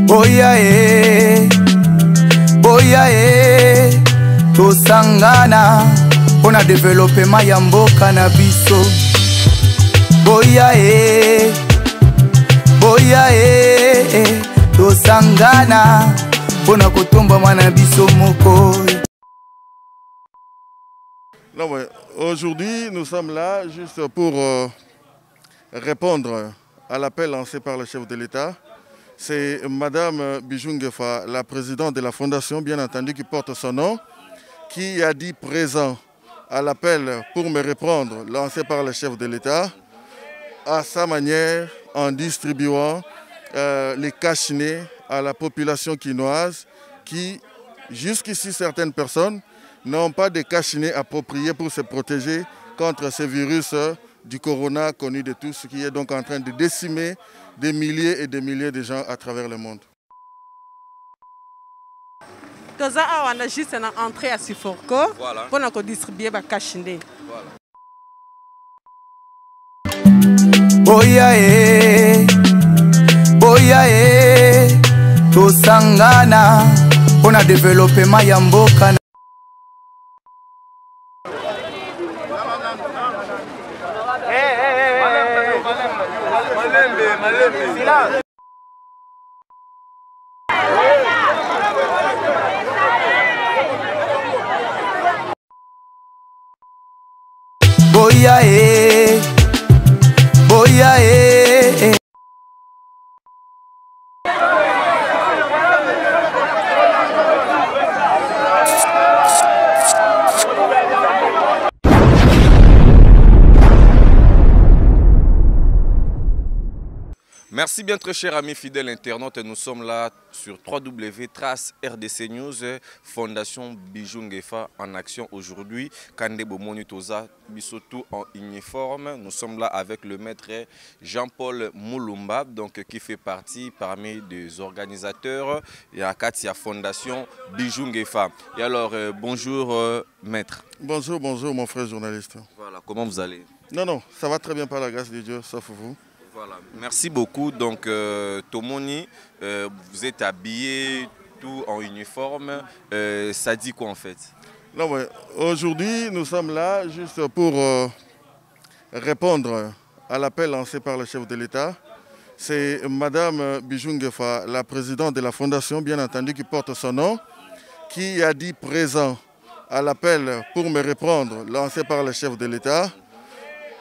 Boya tosangana pona développement ya mboka na biso. Boya tosangana pona kotomba mwana biso moko. Aujourd'hui, nous sommes là juste pour répondre à l'appel lancé par le chef de l'État. C'est Madame Bijou Nguefa, la présidente de la fondation, bien entendu, qui porte son nom, qui a dit présent à l'appel pour me répondre lancé par le chef de l'État, à sa manière, en distribuant les cachinets à la population quinoise qui, jusqu'ici, certaines personnes n'ont pas de cachinets appropriés pour se protéger contre ce virus du corona connu de tous, qui est donc en train de décimer des milliers et des milliers de gens à travers le monde. Toza awana juste na entrée à Siforco pour nous distribuer ba cachinets. Boya tosangana pona développement ya mboka. Boya Merci bien très chers amis fidèles internautes, nous sommes là sur www.trace RDC News, Fondation Bijou Nguefa en action aujourd'hui. Kande Bomoni Toza, Bisotou en uniforme. Nous sommes là avec le maître Jean-Paul Moulumba, donc, qui fait partie parmi des organisateurs et à Katia Fondation Bijou Nguefa. Et alors, bonjour maître. Bonjour mon frère journaliste. Voilà, comment vous allez? Non, ça va très bien par la grâce de Dieu, sauf vous. Voilà. Merci beaucoup. Donc, Tomoni, vous êtes habillé tout en uniforme. Ça dit quoi en fait? Aujourd'hui, nous sommes là juste pour répondre à l'appel lancé par le chef de l'État. C'est Madame Bijou Nguefa, la présidente de la fondation, bien entendu, qui porte son nom, qui a dit présent à l'appel pour me répondre lancé par le chef de l'État,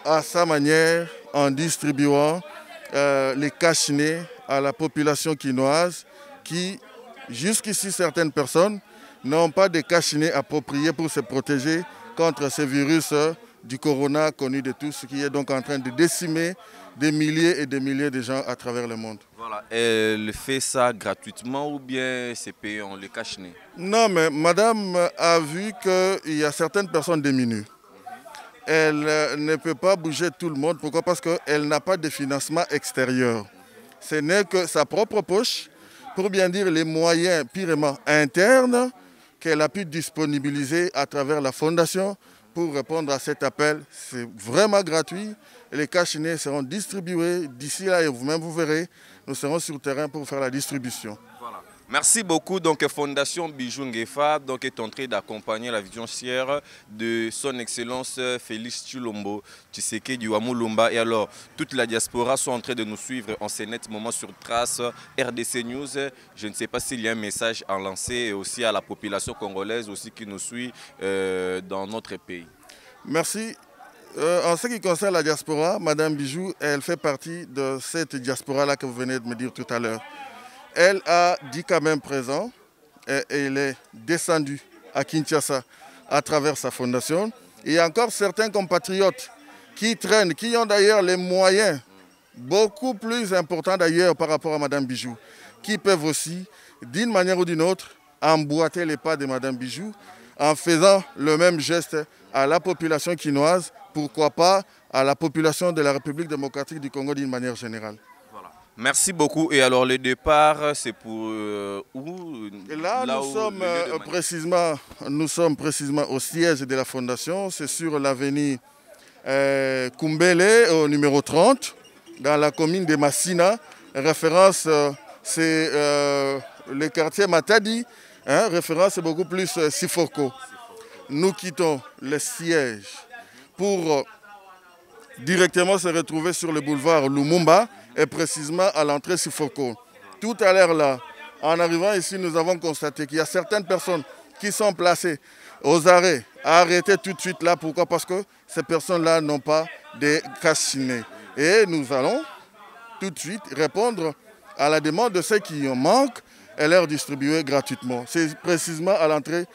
à sa manière, en distribuant les cachinets à la population quinoise qui, jusqu'ici, certaines personnes n'ont pas de cachinets appropriés pour se protéger contre ce virus du corona connu de tous, qui est donc en train de décimer des milliers et des milliers de gens à travers le monde. Voilà. Elle fait ça gratuitement ou bien c'est payant, les cachinets? Non, mais madame a vu qu'il y a certaines personnes démunies. Elle ne peut pas bouger tout le monde. Pourquoi? Parce qu'elle n'a pas de financement extérieur. Ce n'est que sa propre poche, pour bien dire les moyens purement internes qu'elle a pu disponibiliser à travers la fondation pour répondre à cet appel. C'est vraiment gratuit. Les cachinets seront distribués d'ici là et vous-même vous verrez, nous serons sur le terrain pour faire la distribution. Voilà. Merci beaucoup. Donc, Fondation Bijou Nguefa est en train d'accompagner la vision chère de son Excellence Félix Tshilombo Tshisekedi wa Mulumba. Et alors, toute la diaspora sont en train de nous suivre en ce net moment sur Trace RDC News. Je ne sais pas s'il y a un message à lancer et aussi à la population congolaise aussi qui nous suit dans notre pays. Merci. En ce qui concerne la diaspora, Madame Bijou, elle fait partie de cette diaspora-là que vous venez de me dire tout à l'heure. Elle a dit quand même présent et elle est descendue à Kinshasa à travers sa fondation. Il y a encore certains compatriotes qui traînent, qui ont d'ailleurs les moyens beaucoup plus importants d'ailleurs par rapport à Madame Bijou, qui peuvent aussi, d'une manière ou d'une autre, emboîter les pas de Madame Bijou en faisant le même geste à la population quinoise, pourquoi pas à la population de la République démocratique du Congo d'une manière générale. Merci beaucoup. Et alors le départ, c'est pour où? Et là, nous sommes précisément au siège de la fondation. C'est sur l'avenue Kumbele, au numéro 30, dans la commune de Massina, référence c'est le quartier Matadi, hein, référence beaucoup plus Sifoko. Nous quittons le siège pour directement se retrouver sur le boulevard Lumumba et précisément à l'entrée Sifoko. Tout à l'heure là, en arrivant ici, nous avons constaté qu'il y a certaines personnes qui sont placées aux arrêts, à arrêter tout de suite là. Pourquoi? Parce que ces personnes-là n'ont pas de cassinés. Et nous allons tout de suite répondre à la demande de ceux qui en manquent et leur distribuer gratuitement. C'est précisément à l'entrée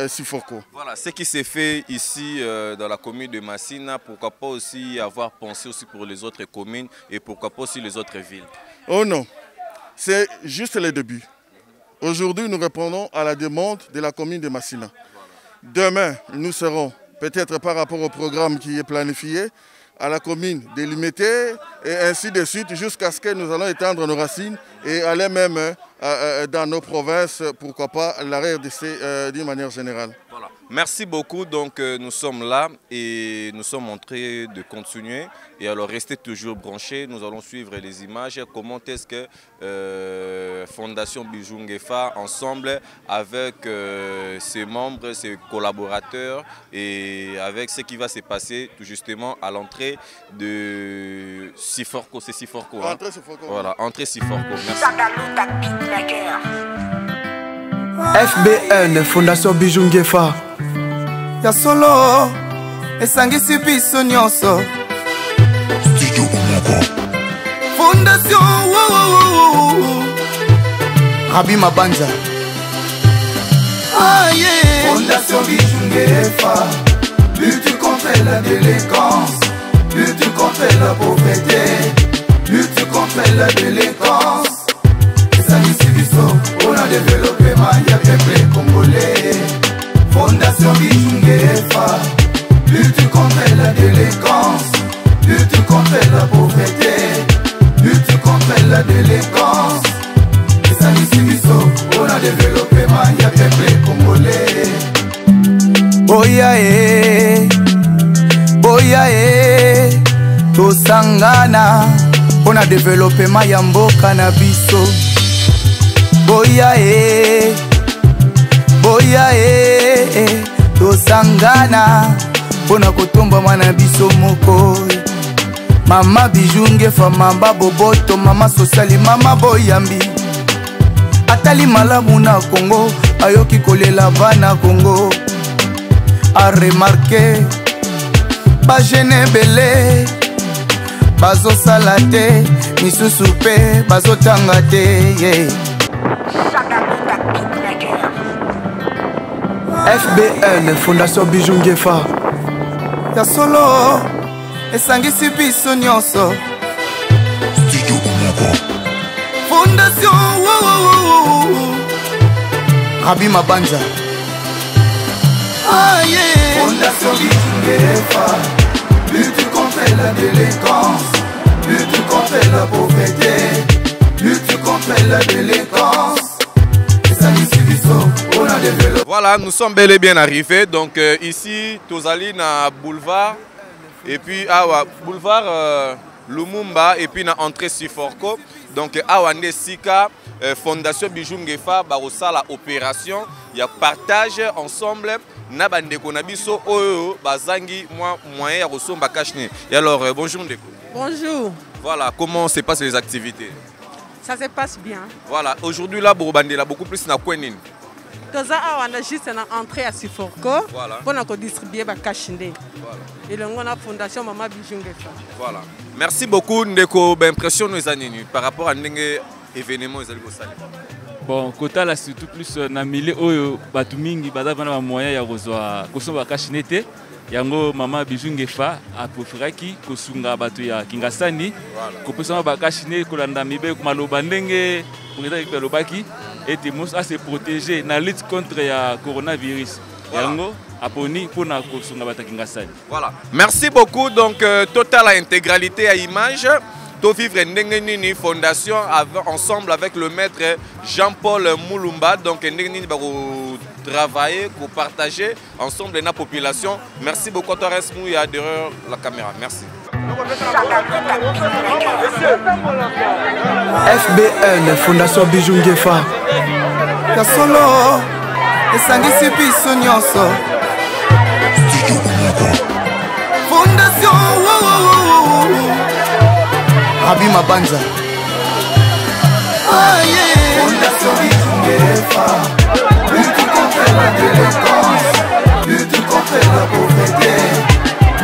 Sifoko. Voilà, ce qui s'est fait ici dans la commune de Massina, pourquoi pas aussi avoir pensé aussi pour les autres communes et pourquoi pas aussi les autres villes? Oh non, c'est juste le début. Aujourd'hui, nous répondons à la demande de la commune de Massina. Demain, nous serons, peut-être par rapport au programme qui est planifié, à la commune de Limité et ainsi de suite jusqu'à ce que nous allons étendre nos racines et aller même dans nos provinces, pourquoi pas la RDC d'une manière générale. Voilà. Merci beaucoup. Donc nous sommes là et nous sommes en train de continuer. Et alors restez toujours branchés. Nous allons suivre les images. Comment est-ce que Fondation Bijou Ngefa, ensemble avec ses membres, ses collaborateurs et avec ce qui va se passer tout justement à l'entrée de Siforco. C'est Siforco. Hein? Entrée Siforco. Voilà, entrée Siforco. Merci. FBN, Fondation Bijou Ngefa. Ya solo esangisi biso nyonso. Studio Umoko. Fondation Rabi Mabanja. Ah yeah. Fondation Bijou Ngefa. Lutte contre la délinquance. Lutte contre la pauvreté. Lutte contre la délinquance. Esangisi biso on a développé ya peuple congolais. Fondation Bijou Ngefa. Lutte contre la délinquance. Lutte contre la pauvreté. Lutte contre la délinquance. Esangisi biso on a développé ya peuple congolais. Boya tosangana pona développement ya mboka na biso. Boya tosangana pona kotomba mwana biso moko. Mama Bijou Ngefa, mama Boboto, mama Sosali, mama Boyambi. Atali malamu na Congo, ayoki kolela bana Congo. A remarqué ba jeune belé bazo salate misusu pe bazo tangate yeah. FBN, Fondation Bijou Ngefa. Ya solo esangisi biso nyonso. Studio Umoko. Fondation Rabi Mabanja. Ah yeah. Fondation Bijou Ngefa. Lutte contre la délinquance. Lutte contre la pauvreté. Lutte contre la délinquance. Voilà, nous sommes bel et bien arrivés. Donc ici, Tozali na boulevard et puis boulevard Lumumba et puis na entrée Siforco. Donc Awande Sika, Fondation Bijou Ngefa, barosa la opération, il y a partage ensemble. Na bandeko na biso oyo bazangi moyen ya kosomba kashne. Et alors bonjour Ndeko. Bonjour. Voilà, comment se passent les activités? Ça se passe bien. Voilà, aujourd'hui là Borobandela beaucoup plus na kwenine. Toza on a juste une entrée à Siforco. Voilà. Pour distribuer ba kashinde. Voilà. Et le on a Fondation Mama Bijou Ngefa. Voilà. Merci beaucoup Ndeko, impression nous anini par rapport à ndenge événement ezali ko sala. Bon, kota là surtout plus na milieu oyo batu mingi bazavana ba moyen ya kozwa kosomba kashinete. Yango Mama Bijou Ngefa a préféré kosunga batu ya Kingasani. Ko pesama ba kashine kolanda mibe ko maloba ndenge président ki lobaki et mos à se protéger na lutte contre ya coronavirus. Yango aponi pona kosunga batu Kingasani. Voilà. Merci beaucoup donc total à intégralité à image. To vivre Ndengenini Fondation ensemble avec le maître Jean-Paul Moulumba. Donc Ndengenini va travailler, pour partager ensemble la population. Merci beaucoup à toi, Resmou, et derrière la caméra. Merci. FBN Fondation Bijou Ngefa ya solo esangisi biso nyonso Fondation Rabi Mabanza Fondation Bijou Ngefa, lutte contre la délinquance, lutte contre la pauvreté,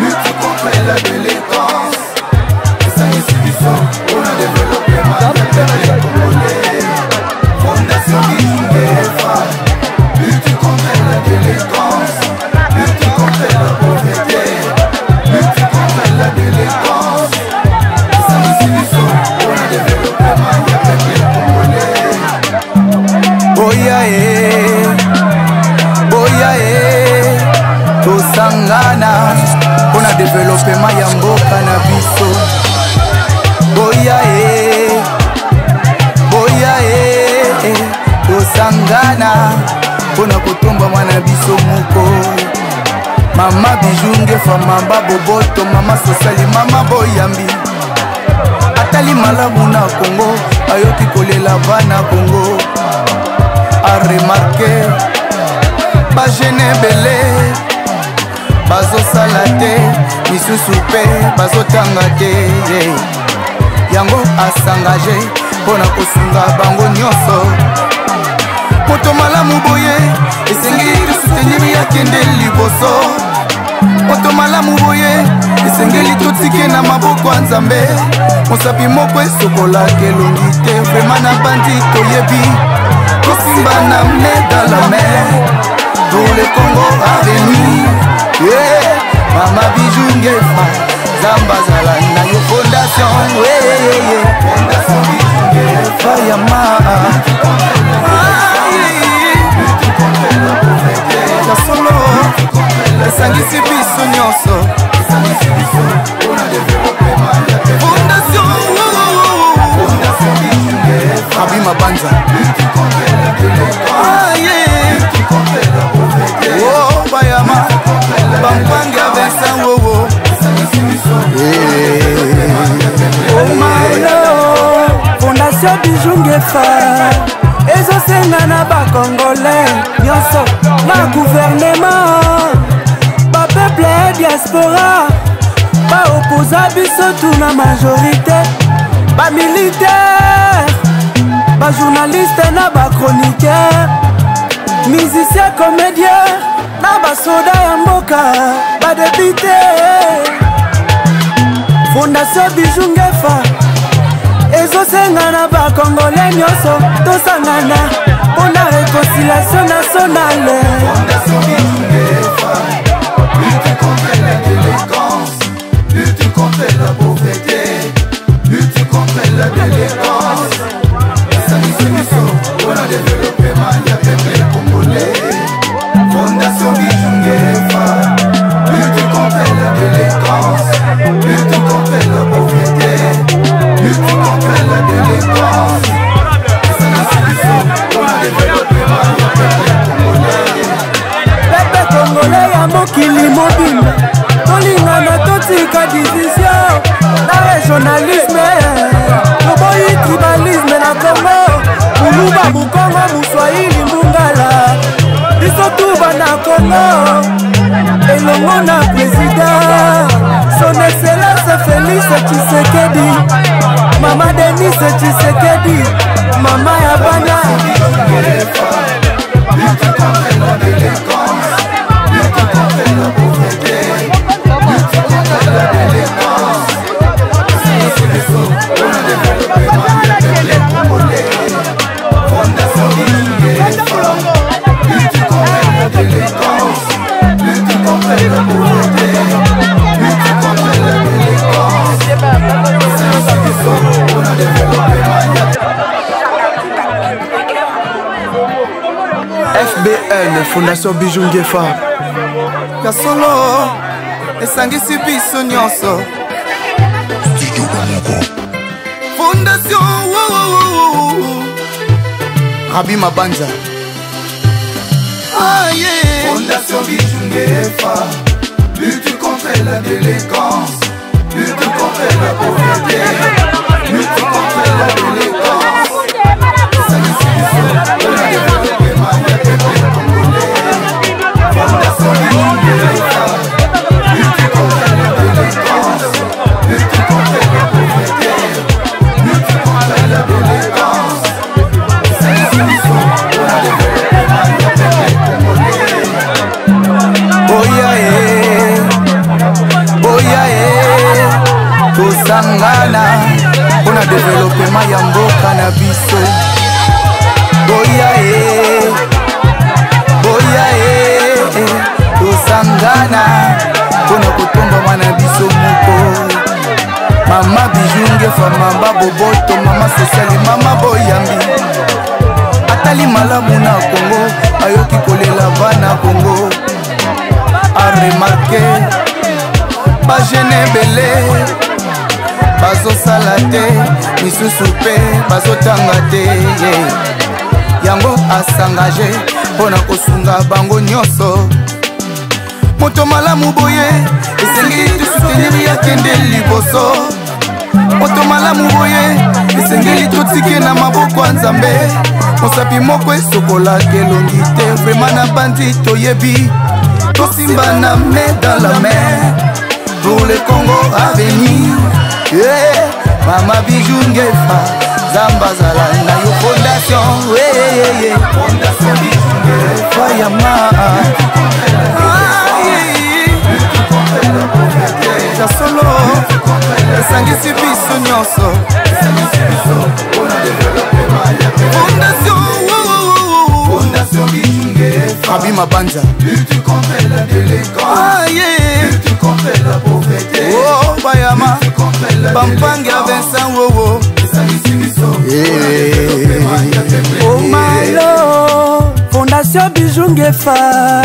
lutte contre la délinquance. Et ça ici biso, on a développé ma tête congolais. Fondation Bijou Ngefa, lutte contre la délinquance, lutte contre la pauvreté, lutte contre la délinquance. Et ça ici biso, on a développé ma tête congolais. Boya tosangana pona développement ya mboka na biso. Boya tosangana pona kotomba mwana biso moko. Mama Bijou Ngefa, mama Boboto, mama Sosali, mama Boyambi atali malamu na Congo, ayoki kolela bana Congo. A remarqué bagene belé bazosala te misusu mpe bazotanga te yango asengage mpona kosunga bango nyonso. Moto malamu boye esengeli tosuteniri akende liboso. Moto malamu boye esengeli totike na maboko ya Nzambe. Mosapi moko esokolaka elongi te vraimen na bandi toyebi Kosimba na main dans la main pour le Congo à venir. Mama Bijou Ngefa, Zamba Zala na yo fondation. Fondation Bijou Ngefa, Yama. Ya solo, esangisi biso nyonso. Fondation Bijou Ngefa, Rabi Mabanza. Oh, Bayama, Bambanga Vincent Wowo. Fondation Bijou Ngefa ezosenga na bakongolais nyonso na gouvernement bapeuple ya diaspora baopoza biso tu na majorité bamilitaire bajournaliste na bachroniqueur musicien comédien na basoda ya mboka badepute. Fondation Bijou Ngefa ezosenga na bakongolais nyonso tosangana mpona réconciliation nationale. Fondation Bijou Ngefa, lutte contre la délinquance, lutte contre la pauvreté, lutte contre la délinquance. On a développé ma peuple congolais. Fondation Bijou Ngefa, lutte contre la délinquance, lutte contre la pauvreté, lutte contre la délinquance. On a développé ma peuple congolais. Peuple congolais ya mokili mobile tolingana totika division na régionalisme toboyi tribalisme na Congo. Muluba Mukongo Muswahili Mungala biso tuba na Congo elongo na président son excellence Félix Tshisekedi, mama Denise Tshisekedi, mama ya bana. Lutte contre la délinquance, lutte contre la pauvreté, lutte contre la délinquance. On a développé ma peuple congolais. Fondation Bijou Ngefa, lutte contre la délinquance, lutte contre la pauvreté, lutte contre la délinquance. On a développé FBN Fondation Bijou Ngefa ya solo esangisi biso nyonso. Fondation Rabi Mabanza. Fondation Bijou Ngefa, lutte contre la délinquance, lutte contre la pauvreté, lutte contre la délinquance. Esanisi biso mpona développement ya peuple congolais. Fondation Bijou Ngefa, lutte contre la délinquance, lutte contre la pauvreté, lutte contre la délinquance. Esanisi biso mpona développement ya peuple congolais. Boya tosangana mpona développement ya mboka na biso. Boya tosangana mpona kotombama na biso moko. Mama Bijou Ngefa, mama Boboto, mama Sociale, mama Boyambi atali malamu na Kongo, ayoki kolela bana Kongo. A remarqué bajene ebele bazosala te, misusu mpe bazotanga te, yango asangaje mpona kosunga bango nyonso. Moto malamu boye esengi tosoutenir yakende liboso. Moto malamu boye esengeli totike na maboko ya Nzambe. Mosapi moko esokolaka elongi te, vraimen na bandi toyebi tosimba na main dans la main pour le Congo à venir. Yeah. Mama Bijou Ngefa, Zamba zala na yo fondation. Fondation Bijou Ngefa yama. Ja solo esangisi biso nyonso. Fondation Bijou Ngefa, Abi Mabanja, lutte contre la délinquance, lutte contre la pauvreté, oh bayama, Bampangi à Vincent Wowo, oh malo, Fondation Bijou Ngefa,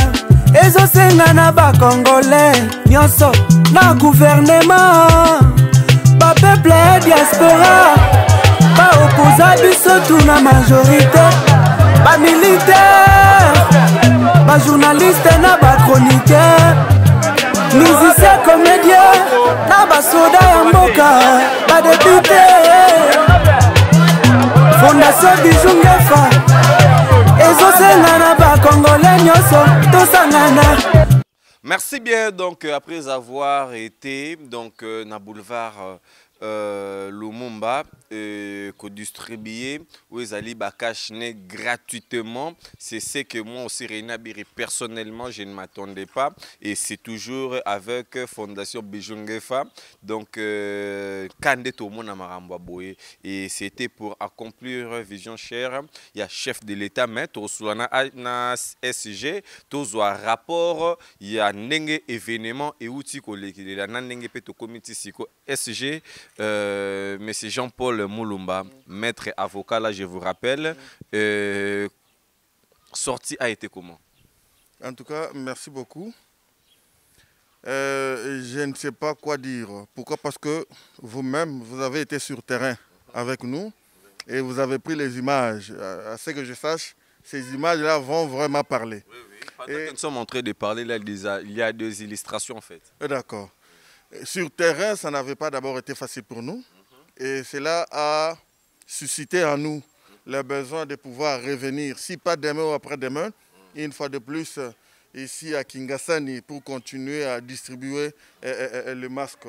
ezosenga na ba Congolais nyonso na gouvernement, ba peuple et diaspora, ba opposa biso tout na majorité, ba militaire, ba journaliste na ba chroniqueur, musicien comédien na ba soda ya mboka, ba député. Fondation Bijou Ngefa ezosenga na ba Congolais nyonso tosangana. Merci bien. Donc après avoir été donc na boulevard Lumumba, distribué où ils allaient cacher gratuitement. C'est ce que moi aussi Reina Biri personnellement je ne m'attendais pas, et c'est toujours avec Fondation Bijou Ngefa. Donc Kande Tomo na Maramba Boye, et c'était pour accomplir vision chère. Il y a chef de l'État maître Solana na SG tozwa rapport, il y a nenge événement et outil collègue la nenge peto comité siko SG. Monsieur Jean-Paul Moulumba, maître avocat, là je vous rappelle, sortie a été comment? En tout cas, merci beaucoup. Je ne sais pas quoi dire. Pourquoi? Parce que vous-même, vous avez été sur terrain avec nous et vous avez pris les images. À ce que je sache, ces images-là vont vraiment parler. Oui, oui. Pendant que nous sommes en train de parler, là, il y a des illustrations en fait. D'accord. Sur terrain, ça n'avait pas d'abord été facile pour nous. Et cela a suscité en nous le besoin de pouvoir revenir, si pas demain ou après-demain, une fois de plus ici à Kingasani pour continuer à distribuer le masque.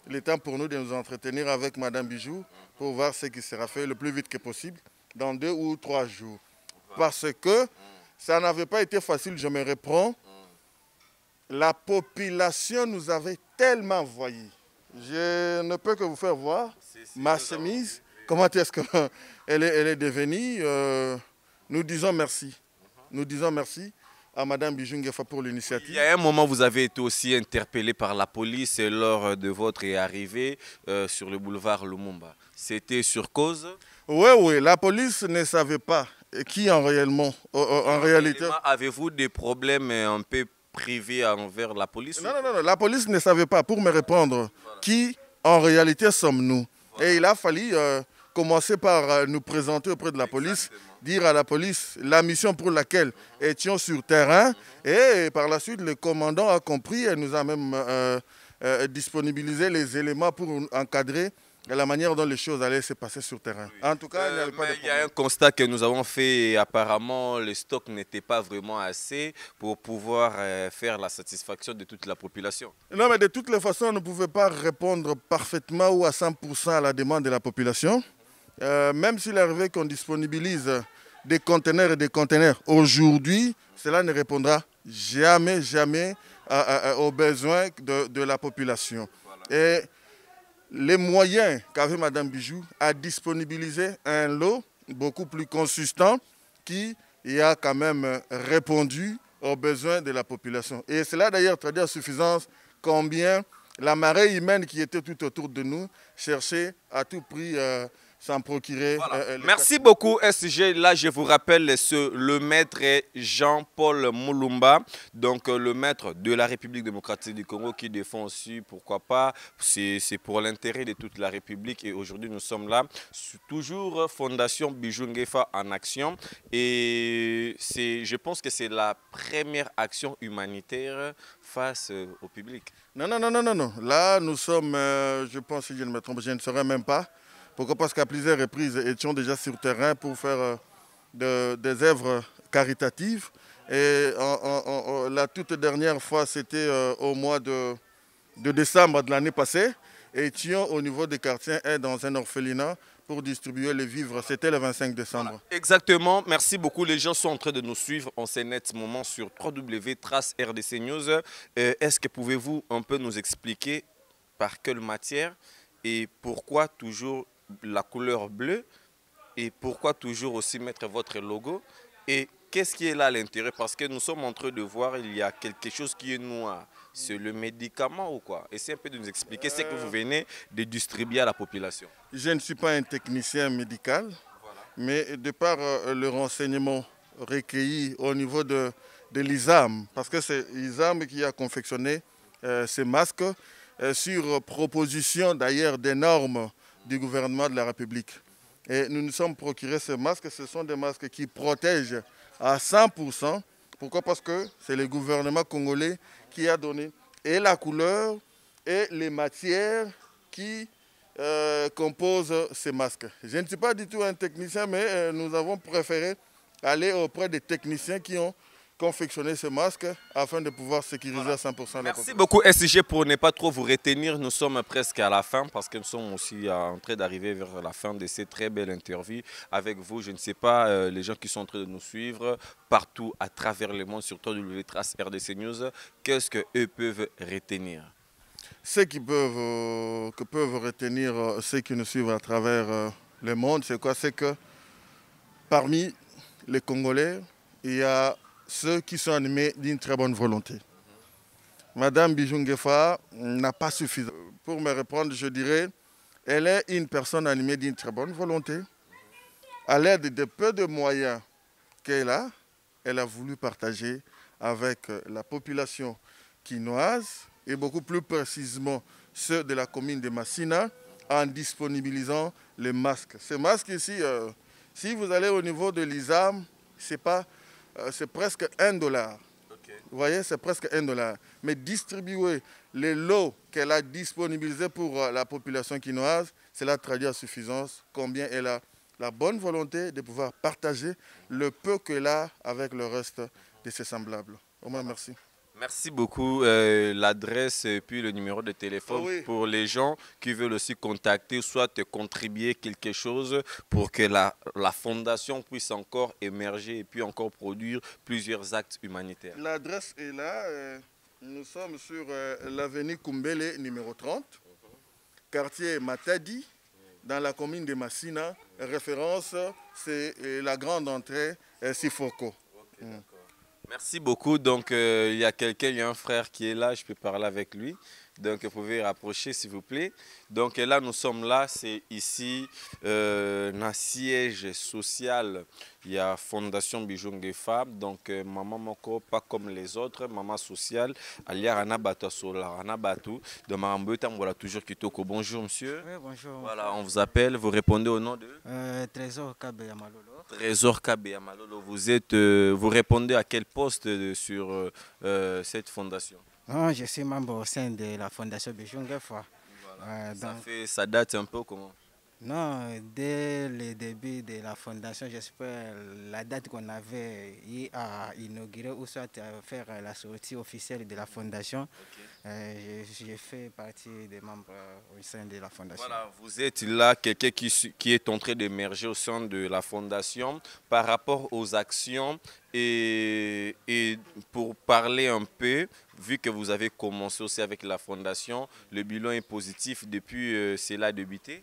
Il est temps pour nous de nous entretenir avec Madame Bijou pour voir ce qui sera fait le plus vite que possible dans 2 ou 3 jours. Parce que ça n'avait pas été facile, je me reprends. La population nous avait tellement envoyés. Je ne peux que vous faire voir ma chemise. Comment est-ce qu'elle est devenue. Nous disons merci. Nous disons merci à Madame Bijou Ngefa pour l'initiative. Il y a un moment, vous avez été aussi interpellé par la police lors de votre arrivée sur le boulevard Lumumba. C'était sur cause? Oui, oui. La police ne savait pas qui en réalité. Avez-vous des problèmes un peu privés envers la police? Non, non, non. La police ne savait pas, pour me répondre, voilà, qui en réalité sommes-nous. Voilà. Et il a fallu commencer par nous présenter auprès de la police, dire à la police la mission pour laquelle étions sur terrain. Et par la suite, le commandant a compris et nous a même disponibiliser les éléments pour encadrer la manière dont les choses allaient se passer sur terrain. Oui. En tout cas, il n'y avait pas de problème. Il y a un constat que nous avons fait et apparemment les stocks n'étaient pas vraiment assez pour pouvoir faire la satisfaction de toute la population. Non, mais de toutes les façons, on ne pouvait pas répondre parfaitement ou à 100% à la demande de la population. Même s'il arrivait qu'on disponibilise des conteneurs et des conteneurs aujourd'hui, cela ne répondra jamais aux besoins de la population. Voilà. Et les moyens qu'avait Mme Bijou a disponibilisé un lot beaucoup plus consistant qui a quand même répondu aux besoins de la population. Et cela d'ailleurs traduit à suffisance combien la marée humaine qui était tout autour de nous cherchait à tout prix s'en procurer. Voilà. Merci beaucoup SG. Là, je vous rappelle, le maître est Jean-Paul Moulumba, donc le maître de la République démocratique du Congo qui défend aussi, pourquoi pas, c'est pour l'intérêt de toute la République. Et aujourd'hui, nous sommes là, toujours Fondation Bijou Ngefa en action. Et je pense que c'est la première action humanitaire face au public. Non. Là, nous sommes, je pense, si je ne me trompe, je ne saurais même pas. Pourquoi? Parce qu'à plusieurs reprises, étions déjà sur terrain pour faire des œuvres caritatives. Et la toute dernière fois, c'était au mois de décembre de l'année passée. Et étions au niveau des quartiers et dans un orphelinat pour distribuer les vivres. C'était le 25 décembre. Voilà. Exactement. Merci beaucoup. Les gens sont en train de nous suivre en ce net moment sur www.trace-RDC News. Est-ce que pouvez-vous un peu nous expliquer par quelle matière et pourquoi toujours la couleur bleue et pourquoi toujours aussi mettre votre logo et qu'est-ce qui est là à l'intérieur? Parce que nous sommes en train de voir, il y a quelque chose qui est noir. C'est le médicament ou quoi? Essayez un peu de nous expliquer ce que vous venez de distribuer à la population. Je ne suis pas un technicien médical, voilà. Mais de par le renseignement recueilli au niveau de l'ISAM, parce que c'est l'ISAM qui a confectionné ces masques sur proposition d'ailleurs des normes du gouvernement de la République. Et nous nous sommes procurés ces masques. Ce sont des masques qui protègent à 100%. Pourquoi? Parce que c'est le gouvernement congolais qui a donné et la couleur et les matières qui composent ces masques. Je ne suis pas du tout un technicien, mais nous avons préféré aller auprès des techniciens qui ont confectionner ce masque afin de pouvoir sécuriser à 100% la population. Merci beaucoup SG pour ne pas trop vous retenir. Nous sommes presque à la fin parce que nous sommes aussi en train d'arriver vers la fin de cette très belle interview avec vous. Je ne sais pas, les gens qui sont en train de nous suivre partout à travers le monde sur www.trace-RDC News, qu'est-ce qu'eux peuvent retenir? Ce que peuvent retenir ceux qui nous suivent à travers le monde, c'est quoi? C'est que parmi les Congolais, il y a ceux qui sont animés d'une très bonne volonté. Madame Bijou Ngefa n'a pas suffi. Pour me répondre, je dirais, elle est une personne animée d'une très bonne volonté. À l'aide de peu de moyens qu'elle a voulu partager avec la population quinoise et beaucoup plus précisément ceux de la commune de Massina en disponibilisant les masques. Ces masques ici, si vous allez au niveau de l'ISAM, c'est presque $1. Okay. Vous voyez, c'est presque $1. Mais distribuer les lots qu'elle a disponibilisés pour la population quinoise, cela traduit à suffisance combien elle a la bonne volonté de pouvoir partager le peu qu'elle a avec le reste de ses semblables. Au moins, merci. Merci beaucoup. L'adresse et puis le numéro de téléphone pour les gens qui veulent aussi contacter, soit te contribuer quelque chose pour que la fondation puisse encore émerger et puis encore produire plusieurs actes humanitaires. L'adresse est là. Nous sommes sur l'avenue Kumbele numéro 30, quartier Matadi, dans la commune de Massina. Référence, c'est la grande entrée Sifoko. Okay, merci beaucoup. Donc, il y a quelqu'un, il y a un frère qui est là, je peux parler avec lui. Donc, vous pouvez rapprocher, s'il vous plaît. Donc, là, nous sommes là, c'est ici, un siège social. Il y a Fondation Bijou Ngefa. Donc, maman moko, pas comme les autres, maman sociale. Alia Rana Batu Sola, Rana Batu. De Marambetam, voilà, toujours Kitoko. Bonjour, monsieur. Oui, bonjour. Voilà, on vous appelle, vous répondez au nom de Trésor Kabea Malolo. Trésor Kabea Malolo. Vous répondez à quel poste sur cette fondation? Non, je suis membre au sein de la Fondation Bijou Ngefa. Voilà. Ça date un peu comment? Non, dès le début de la fondation, j'espère la date qu'on avait eu à inaugurer ou soit à faire la sortie officielle de la fondation, j'ai fait partie des membres au sein de la fondation. Voilà, vous êtes là, quelqu'un qui est en train d'émerger au sein de la fondation par rapport aux actions et pour parler un peu, vu que vous avez commencé aussi avec la fondation, le bilan est positif depuis cela a débuté?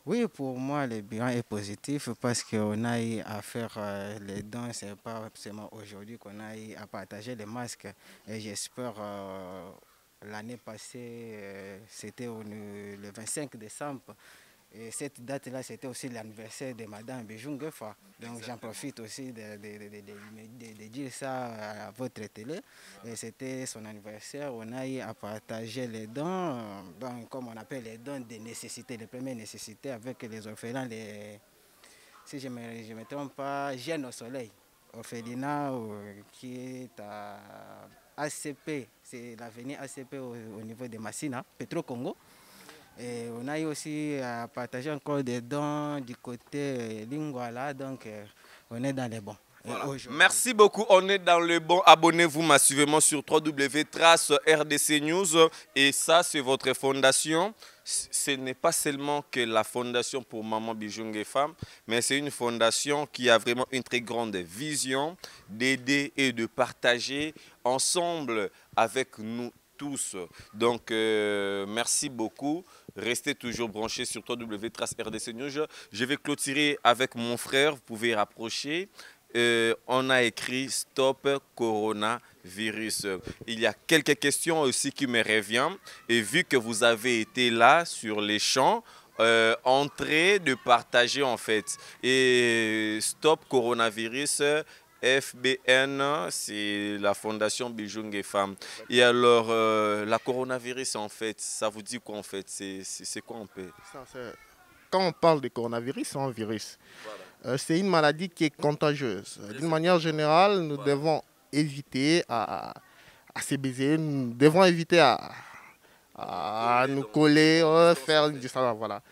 Oui, pour moi, le bilan est positif parce qu'on a eu à faire les dons. Ce n'est pas seulement aujourd'hui qu'on a eu à partager les masques. Et j'espère l'année passée, c'était le 25 décembre. Et cette date-là, c'était aussi l'anniversaire de Madame Bijou Ngefa. Donc j'en profite aussi de dire ça à votre télé. C'était son anniversaire. On a eu à partager les dons, donc, comme on appelle les dons de nécessité, les premières nécessités avec les orphelins, si je ne me trompe pas, Jeunes au Soleil, orphelinat qui est à ACP, c'est l'avenue ACP au niveau de Massina, Petro-Congo. Et on a eu aussi à partager encore des dons du côté Lingwala, donc on est dans les bons. Voilà. Merci beaucoup, on est dans le bon. Abonnez-vous massivement sur www.trace RDC News. Et ça, c'est votre fondation. Ce n'est pas seulement que la fondation pour Maman Bijou Ngefa, mais c'est une fondation qui a vraiment une très grande vision d'aider et de partager ensemble avec nous tous. Donc, merci beaucoup. Restez toujours branchés sur www.trace RDC News. Je vais clôturer avec mon frère. Vous pouvez rapprocher. On a écrit Stop Coronavirus. Il y a quelques questions aussi qui me reviennent. Et vu que vous avez été là sur les champs, entrez de partager en fait. Et Stop Coronavirus, FBN, c'est la Fondation Bijou Ngefa. Et alors, la coronavirus, en fait, ça vous dit quoi en fait? C'est quoi un peu? Quand on parle de coronavirus, c'est un virus. Voilà. C'est une maladie qui est contagieuse. D'une manière générale, nous devons éviter à se baiser, nous devons éviter à nous coller, faire une distance. Voilà.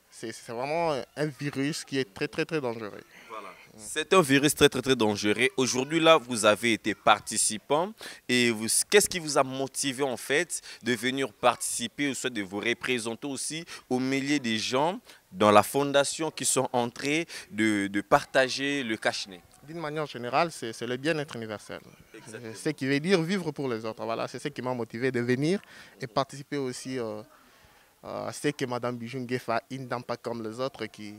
C'est vraiment un virus qui est très dangereux. Voilà. C'est un virus très dangereux. Aujourd'hui, là, vous avez été participant. Et qu'est-ce qui vous a motivé, en fait, de venir participer, ou soit de vous représenter aussi au milieu des gens dans la fondation qui sont entrés de partager le cache-nez? D'une manière générale, c'est le bien-être universel. Ce qui veut dire vivre pour les autres. Voilà, c'est ce qui m'a motivé de venir et participer aussi à ce que Madame Bijou Ngefa, une dame pas comme les autres, qui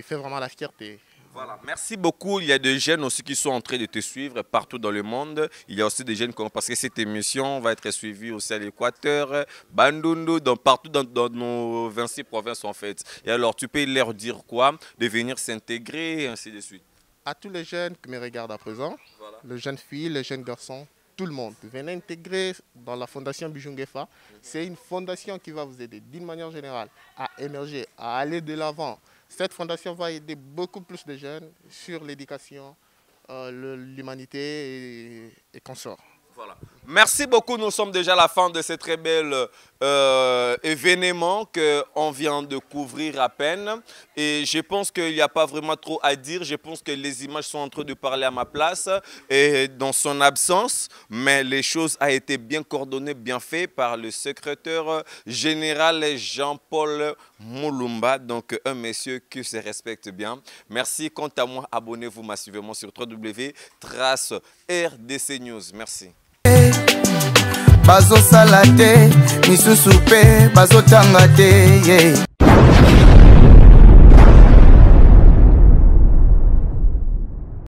fait vraiment la fierté. Voilà, merci beaucoup. Il y a des jeunes aussi qui sont en train de te suivre partout dans le monde. Il y a aussi des jeunes parce que cette émission va être suivie aussi à l'Équateur, Bandundu, partout dans nos 26 provinces en fait. Et alors, tu peux leur dire quoi? De venir s'intégrer et ainsi de suite. À tous les jeunes qui me regardent à présent, voilà. Les jeunes filles, les jeunes garçons, tout le monde, venez intégrer dans la Fondation Bijou Ngefa. C'est une fondation qui va vous aider d'une manière générale à émerger, à aller de l'avant. Cette fondation va aider beaucoup plus de jeunes sur l'éducation, l'humanité et consorts. Voilà. Merci beaucoup. Nous sommes déjà à la fin de ce très bel événement qu'on vient de couvrir à peine. Et je pense qu'il n'y a pas vraiment trop à dire. Je pense que les images sont en train de parler à ma place et dans son absence. Mais les choses ont été bien coordonnées, bien faites par le secrétaire général Jean-Paul Moulumba. Donc un monsieur qui se respecte bien. Merci. Quant à moi, abonnez-vous massivement sur www.trace RDC News. Merci. Bazo salate, misusu pe, bazo tanga te, yeah.